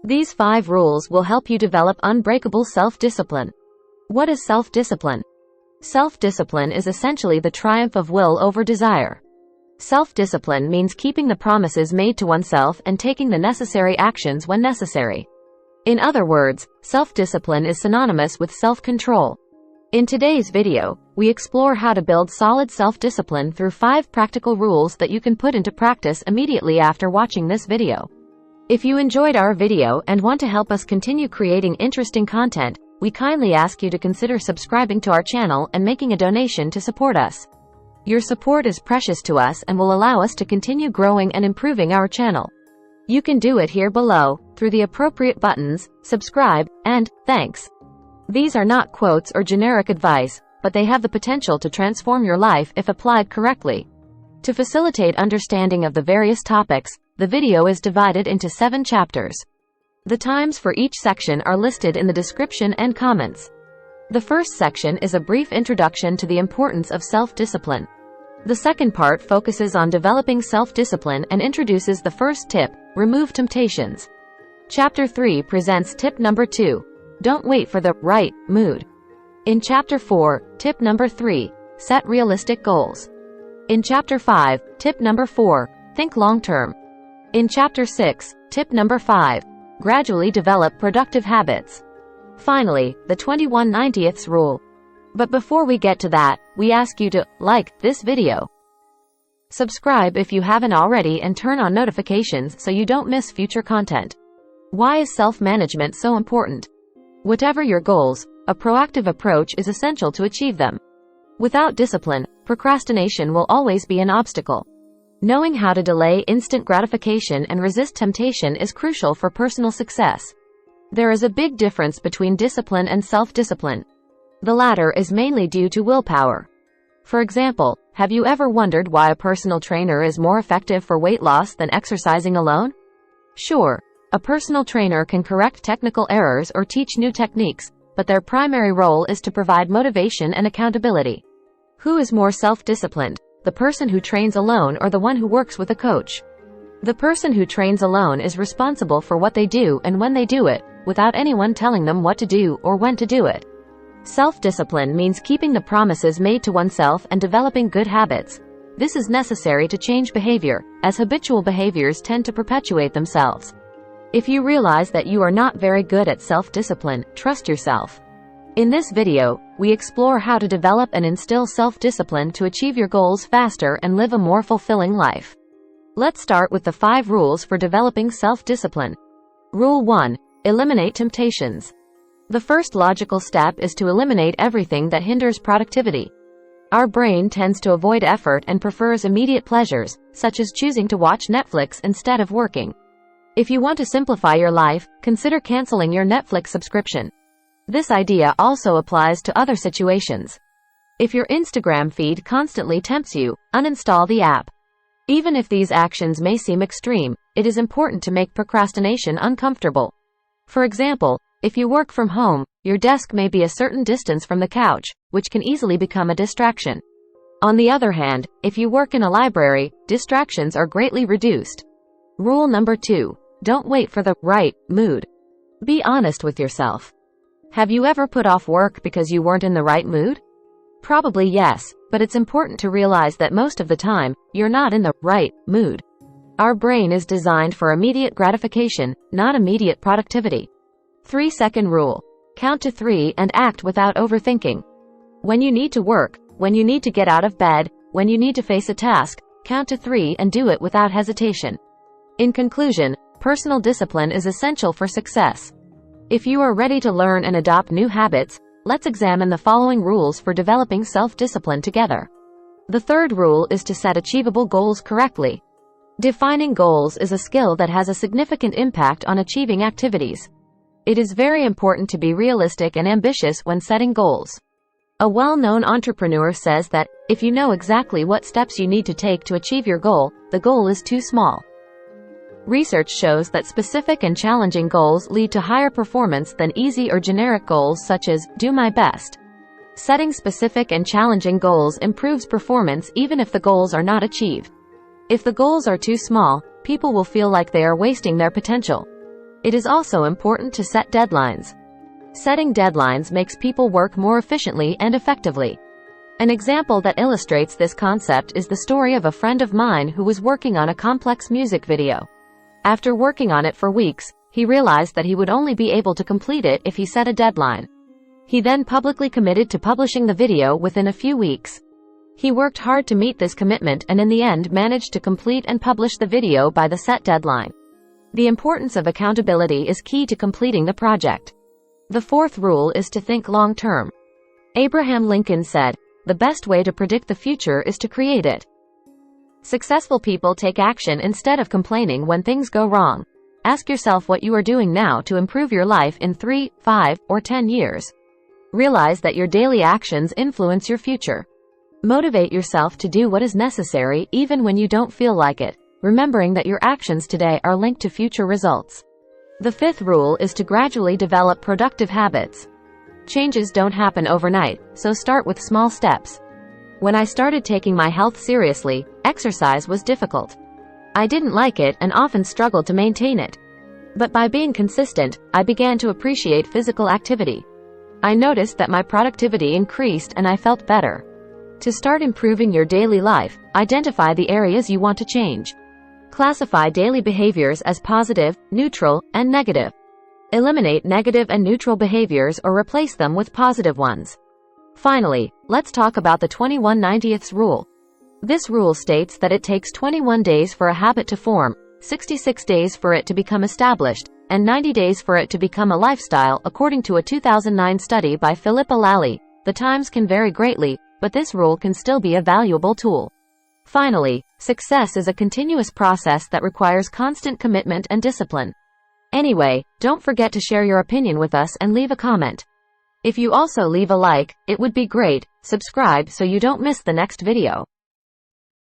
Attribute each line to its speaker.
Speaker 1: These 5 rules will help you develop unbreakable self-discipline. What is self-discipline? Self-discipline is essentially the triumph of will over desire. Self-discipline means keeping the promises made to oneself and taking the necessary actions when necessary. In other words, self-discipline is synonymous with self-control. In today's video, we explore how to build solid self-discipline through 5 practical rules that you can put into practice immediately after watching this video. If you enjoyed our video and want to help us continue creating interesting content, we kindly ask you to consider subscribing to our channel and making a donation to support us. Your support is precious to us and will allow us to continue growing and improving our channel. You can do it here below, through the appropriate buttons, subscribe, and thanks. These are not quotes or generic advice, but they have the potential to transform your life if applied correctly. To facilitate understanding of the various topics, the video is divided into 7 chapters. The times for each section are listed in the description and comments. The first section is a brief introduction to the importance of self-discipline. The second part focuses on developing self-discipline and introduces the first tip, remove temptations. Chapter 3 presents tip number 2, don't wait for the right mood. In Chapter 4, tip number 3, set realistic goals. In Chapter 5, tip number 4, think long-term. In Chapter 6, tip number 5, gradually develop productive habits. Finally, the 21/90ths rule. But before we get to that, we ask you to like this video. Subscribe if you haven't already and turn on notifications so you don't miss future content. Why is self-management so important? Whatever your goals, a proactive approach is essential to achieve them. Without discipline, procrastination will always be an obstacle. Knowing how to delay instant gratification and resist temptation is crucial for personal success. There is a big difference between discipline and self-discipline. The latter is mainly due to willpower. For example, have you ever wondered why a personal trainer is more effective for weight loss than exercising alone? Sure, a personal trainer can correct technical errors or teach new techniques, but their primary role is to provide motivation and accountability. Who is more self-disciplined, the person who trains alone or the one who works with a coach? The person who trains alone is responsible for what they do and when they do it, without anyone telling them what to do or when to do it. Self-discipline means keeping the promises made to oneself and developing good habits. This is necessary to change behavior, as habitual behaviors tend to perpetuate themselves. If you realize that you are not very good at self-discipline, trust yourself. In this video, we explore how to develop and instill self-discipline to achieve your goals faster and live a more fulfilling life. Let's start with the 5 rules for developing self-discipline. Rule 1. Eliminate temptations. The first logical step is to eliminate everything that hinders productivity. Our brain tends to avoid effort and prefers immediate pleasures, such as choosing to watch Netflix instead of working. If you want to simplify your life, consider canceling your Netflix subscription. This idea also applies to other situations. If your Instagram feed constantly tempts you, uninstall the app. Even if these actions may seem extreme, it is important to make procrastination uncomfortable. For example, if you work from home, your desk may be a certain distance from the couch, which can easily become a distraction. On the other hand, if you work in a library, distractions are greatly reduced. Rule number 2. Don't wait for the right mood. Be honest with yourself. Have you ever put off work because you weren't in the right mood? Probably yes, but it's important to realize that most of the time, you're not in the right mood. Our brain is designed for immediate gratification, not immediate productivity. 3-second rule. Count to 3 and act without overthinking. When you need to work, when you need to get out of bed, when you need to face a task, count to 3 and do it without hesitation. In conclusion, personal discipline is essential for success. If you are ready to learn and adopt new habits, let's examine the following rules for developing self-discipline together. The third rule is to set achievable goals correctly. Defining goals is a skill that has a significant impact on achieving activities. It is very important to be realistic and ambitious when setting goals. A well-known entrepreneur says that, if you know exactly what steps you need to take to achieve your goal, the goal is too small. Research shows that specific and challenging goals lead to higher performance than easy or generic goals such as, do my best. Setting specific and challenging goals improves performance even if the goals are not achieved. If the goals are too small, people will feel like they are wasting their potential. It is also important to set deadlines. Setting deadlines makes people work more efficiently and effectively. An example that illustrates this concept is the story of a friend of mine who was working on a complex music video. After working on it for weeks, he realized that he would only be able to complete it if he set a deadline. He then publicly committed to publishing the video within a few weeks. He worked hard to meet this commitment and in the end managed to complete and publish the video by the set deadline. The importance of accountability is key to completing the project. The fourth rule is to think long-term. Abraham Lincoln said, "The best way to predict the future is to create it." Successful people take action instead of complaining when things go wrong. Ask yourself what you are doing now to improve your life in 3, 5, or 10 years. Realize that your daily actions influence your future. Motivate yourself to do what is necessary even when you don't feel like it, remembering that your actions today are linked to future results. The fifth rule is to gradually develop productive habits. Changes don't happen overnight, so start with small steps. When I started taking my health seriously, exercise was difficult. I didn't like it and often struggled to maintain it. But by being consistent, I began to appreciate physical activity. I noticed that my productivity increased and I felt better. To start improving your daily life, identify the areas you want to change. Classify daily behaviors as positive, neutral, and negative. Eliminate negative and neutral behaviors or replace them with positive ones. Finally, let's talk about the 21/90ths rule. This rule states that it takes 21 days for a habit to form, 66 days for it to become established, and 90 days for it to become a lifestyle, according to a 2009 study by Philippa Lally. The times can vary greatly, but this rule can still be a valuable tool. Finally, success is a continuous process that requires constant commitment and discipline. Anyway, don't forget to share your opinion with us and leave a comment. If you also leave a like, it would be great. Subscribe so you don't miss the next video.